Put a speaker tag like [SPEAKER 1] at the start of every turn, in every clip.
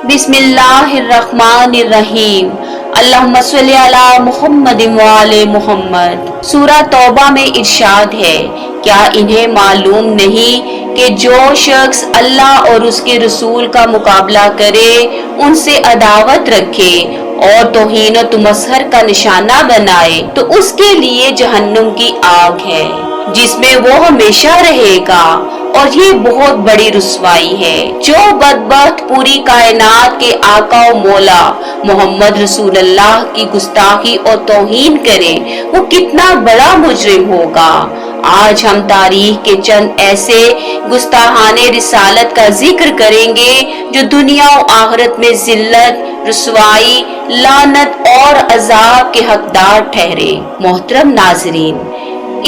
[SPEAKER 1] बिस्मिल्लाहिर्रहमानिर्रहीम। अल्लाहुम्मा सल्ली अला मुहम्मद व आले मुहम्मद। सूरा तौबा में इरशाद है, क्या इन्हें मालूम नहीं कि जो शख्स अल्लाह और उसके रसूल का मुकाबला करे, उनसे अदावत रखे और तौहीन व तमस्खुर का निशाना बनाए तो उसके लिए जहन्नुम की आग है जिसमें वो हमेशा रहेगा और ये बहुत बड़ी रुसवाई है। जो बदबख्त पूरी कायनात के आका और मौला मोहम्मद रसूलुल्लाह की गुस्ताखी और तौहीन करे, वो कितना बड़ा मुजरिम होगा। आज हम तारीख के चंद ऐसे गुस्ताहाने रिसालत का जिक्र करेंगे जो दुनिया और आखिरत में जिल्लत, रुसवाई, लानत और अजाब के हकदार ठहरे। मोहतरम नाजरीन,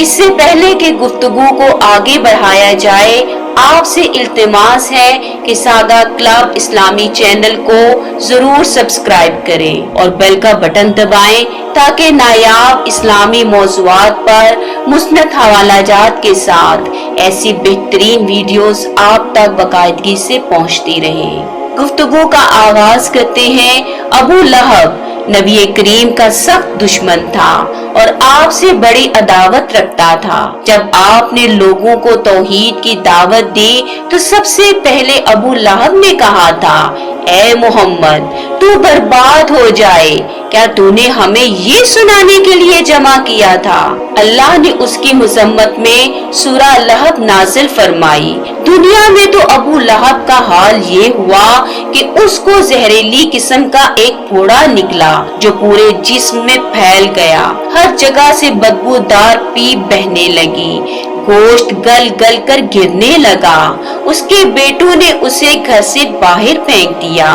[SPEAKER 1] इससे पहले कि गुफ्तगू को आगे बढ़ाया जाए, आपसे इल्तिमास है कि सागा क्लब इस्लामी चैनल को जरूर सब्सक्राइब करें और बेल का बटन दबाएं ताकि नायाब इस्लामी मौज़ूआत पर मुस्नद हवालाजात के साथ ऐसी बेहतरीन वीडियोस आप तक बाकायदगी से पहुंचती रहें। गुफ्तगू का आगाज करते हैं। अबू लहब नबी करीम का सख्त दुश्मन था और आपसे बड़ी अदावत रखता था। जब आपने लोगों को तौहीद की दावत दी तो सबसे पहले अबू लहब ने कहा था, ए मोहम्मद, तू बर्बाद हो जाए, क्या तूने हमें ये सुनाने के लिए जमा किया था? अल्लाह ने उसकी मुजम्मत में सूरा लहब नाजिल फरमाई। दुनिया में तो अबू लहब का हाल ये हुआ कि उसको जहरीली किस्म का एक फोड़ा निकला जो पूरे जिस्म में फैल गया। हर जगह से बदबूदार पीप बहने लगी, गोश्त गल गल कर गिरने लगा। उसके बेटों ने उसे घर से बाहर फेंक दिया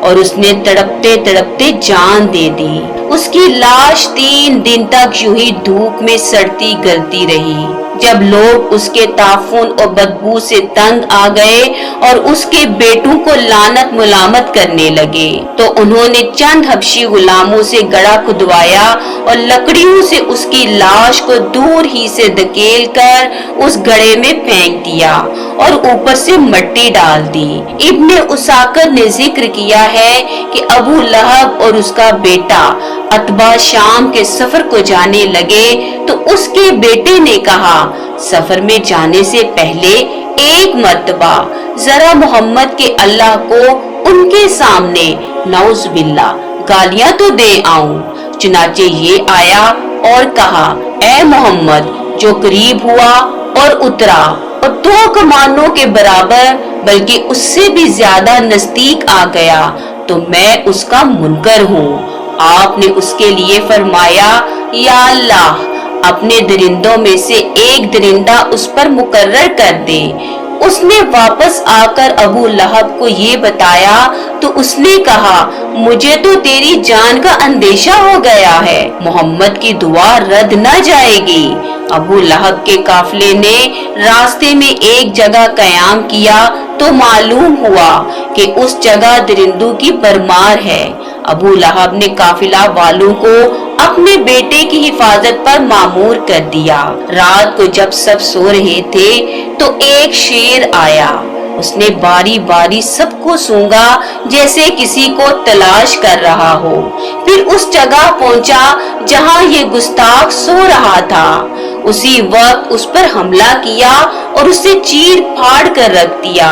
[SPEAKER 1] और उसने तड़पते तड़पते जान दे दी। उसकी लाश 3 दिन तक यूं ही धूप में सड़ती गलती रही। जब लोग उसके ताफून और बदबू से तंग आ गए और उसके बेटों को लानत मुलामत करने लगे तो उन्होंने चंद हबशी गुलामों से गड़ा खुदवाया और लकड़ियों से उसकी लाश को दूर ही से धकेल कर उस गड्ढे में फेंक दिया और ऊपर से मिट्टी डाल दी। इब्ने उसाकर ने जिक्र किया है कि अबू लहब और उसका बेटा अतबा शाम के सफर को जाने लगे तो उसके बेटे ने कहा, सफर में जाने से पहले एक मर्तबा जरा मोहम्मद के अल्लाह को उनके सामने नौज़ुबिल्लाह गालियां तो दे आऊं। चुनाचे ये आया और कहा, ए मोहम्मद, जो करीब हुआ और उतरा और 2 कमानों के बराबर बल्कि उससे भी ज्यादा नजदीक आ गया तो मैं उसका मुनकर हूँ। आपने उसके लिए फरमाया, या अल्लाह, अपने दरिंदों में से एक दरिंदा उस पर मुकर्रर कर दे। उसने वापस आकर अबू लहब को ये बताया तो उसने कहा, मुझे तो तेरी जान का अंदेशा हो गया है, मोहम्मद की दुआ रद्द न जाएगी। अबू लहब के काफिले ने रास्ते में एक जगह कयाम किया तो मालूम हुआ कि उस जगह दरिंदों की भरमार है। अबू लहब ने काफिला वालों को अपने बेटे की हिफाजत पर मामूर कर दिया। रात को जब सब सो रहे थे तो एक शेर आया। उसने बारी बारी सबको सूंघा जैसे किसी को तलाश कर रहा हो। फिर उस जगह पहुंचा जहां ये गुस्ताख सो रहा था। उसी वक्त उस पर हमला किया और उसे चीर फाड़ कर रख दिया।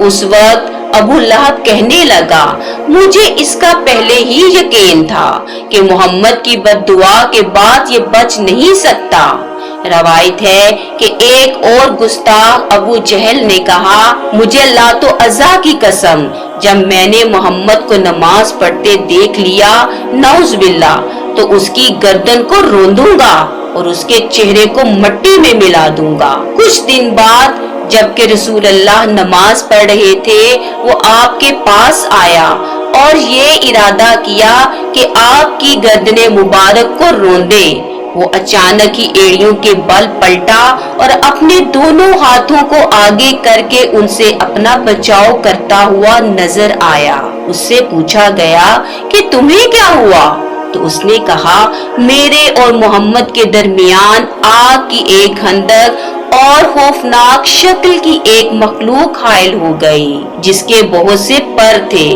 [SPEAKER 1] उस वक्त अबू लहब कहने लगा, मुझे इसका पहले ही यकीन था कि मोहम्मद की बद्दुआ के बाद ये बच नहीं सकता। रवायत है कि एक और गुस्ताख अबू जहल ने कहा, मुझे लातो अज़ा की कसम, जब मैंने मोहम्मद को नमाज पढ़ते देख लिया, नौज़ुबिल्लाह, तो उसकी गर्दन को रोंदूंगा और उसके चेहरे को मिट्टी में मिला दूंगा। कुछ दिन बाद जबकि रसूलुल्लाह नमाज पढ़ रहे थे, वो आपके पास आया और ये इरादा किया कि आपकी गर्दने मुबारक को रोंदे। वो अचानक ही एड़ियों के बल पलटा और अपने दोनों हाथों को आगे करके उनसे अपना बचाव करता हुआ नजर आया। उससे पूछा गया कि तुम्हें क्या हुआ? तो उसने कहा, मेरे और मोहम्मद के दरमियान आग की एक खंदक और खौफनाक शक्ल की एक मखलूक हायल हो गई जिसके बहुत से पर थे।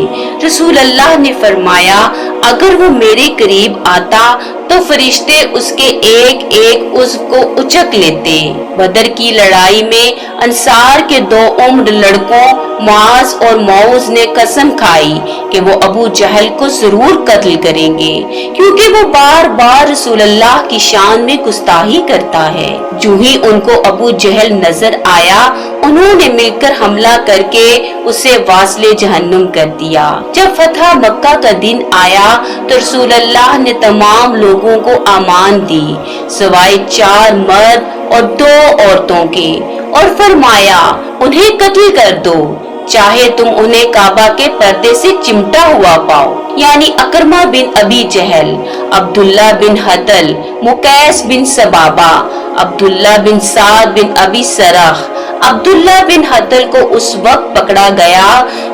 [SPEAKER 1] रसूल अल्लाह ने फरमाया, अगर वो मेरे करीब आता तो फरिश्ते उसके एक एक उसको उचक लेते। बदर की लड़ाई में अंसार के 2 उम्र लड़कों मुआज और मौज ने कसम खाई कि वो अबू जहल को जरूर कत्ल करेंगे, क्योंकि वो बार बार रसूल अल्लाह की शान में गुस्ताही करता है। जो ही उनको अबू जहल नजर आया, उन्होंने मिलकर हमला करके उसे वासले जहन्नुम कर दिया। जब फतह मक्का का दिन आया तो रसूल अल्लाह ने तमाम लोगों को अमान दी सिवाय 4 मर्द और 2 औरतों के, और फरमाया, उन्हें कत्ल कर दो, चाहे तुम उन्हें काबा के पर्दे से चिमटा हुआ पाओ। यानी अकरमा बिन अबी जहल, अब्दुल्ला बिन हतल, मुकैस बिन सबाबा, अब्दुल्ला बिन साद बिन अबी सरह। अब्दुल्ला बिन हतल को उस वक्त पकड़ा गया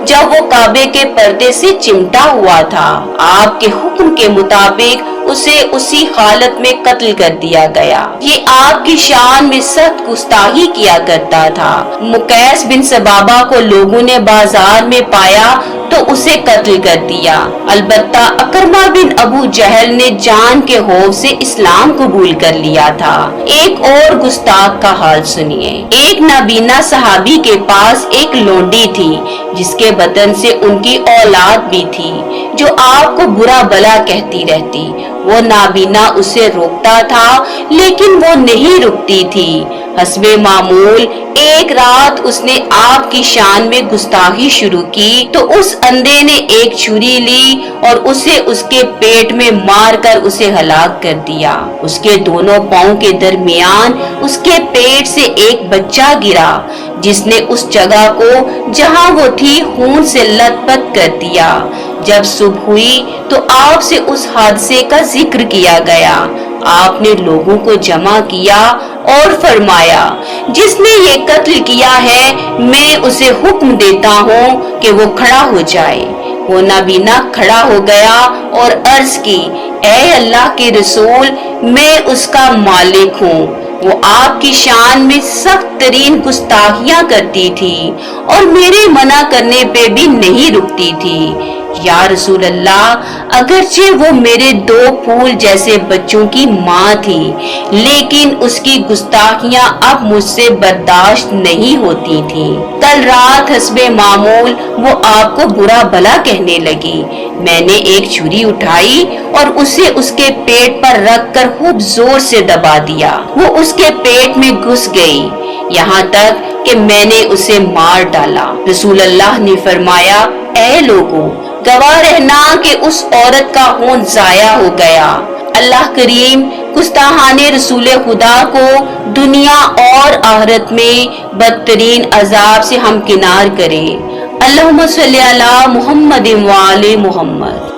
[SPEAKER 1] जब वो काबे के पर्दे से चिमटा हुआ था। आपके हुक्म के मुताबिक उसे उसी हालत में कत्ल कर दिया गया। ये आपकी शान में सख्त गुस्ताही किया करता था। मुकैस बिन सबाबा को लोगों ने बाजार में पाया तो उसे कत्ल कर दिया। अलबत्ता अकरमा बिन अबू जहल ने जान के खौफ से इस्लाम कबूल कर लिया था। एक और गुस्ताख का हाल सुनिए। एक नाबीना सहाबी के पास एक लोंडी थी जिसके बदन से उनकी औलाद भी थी, जो आपको बुरा भला कहती रहती। वो नाबीना उसे रोकता था लेकिन वो नहीं रुकती थी। हस्बे मामूल एक रात उसने आपकी शान में गुस्ताखी शुरू की तो उस अंधे ने एक छुरी ली और उसे उसके पेट में मारकर उसे हलाक कर दिया। उसके दोनों पांव के दरमियान उसके पेट से एक बच्चा गिरा जिसने उस जगह को जहां वो थी खून से लथपथ कर दिया। जब सुबह हुई तो आपसे उस हादसे का जिक्र किया गया। आपने लोगों को जमा किया और फरमाया, जिसने ये कत्ल किया है मैं उसे हुक्म देता हूँ कि वो खड़ा हो जाए। वो नाबीना खड़ा हो गया और अर्ज की, ऐ अल्लाह के रसूल, मैं उसका मालिक हूँ। वो आपकी शान में सख्त तरीन गुस्ताखियां करती थी और मेरे मना करने पे भी नहीं रुकती थी। या रसूल अल्लाह, अगरचे वो मेरे 2 फूल जैसे बच्चों की माँ थी, लेकिन उसकी गुस्ताखियां अब मुझसे बर्दाश्त नहीं होती थी। कल रात हस्बे मामूल वो आपको बुरा भला कहने लगी। मैंने एक छुरी उठाई और उसे उसके पेट पर रखकर खूब जोर से दबा दिया। वो उसके पेट में घुस गई, यहाँ तक कि मैंने उसे मार डाला। रसूल अल्लाह ने फरमाया, ऐ लोगों, गवाह रहना कि उस औरत का खून जाया हो गया। अल्लाह करीम गुस्ताहाने रसूल खुदा को दुनिया और आखिरत में बदतरीन अजाब से हमकिनार करे। अल्लाहुम्मा सल्ली अला मुहम्मद व आले मुहम्मद।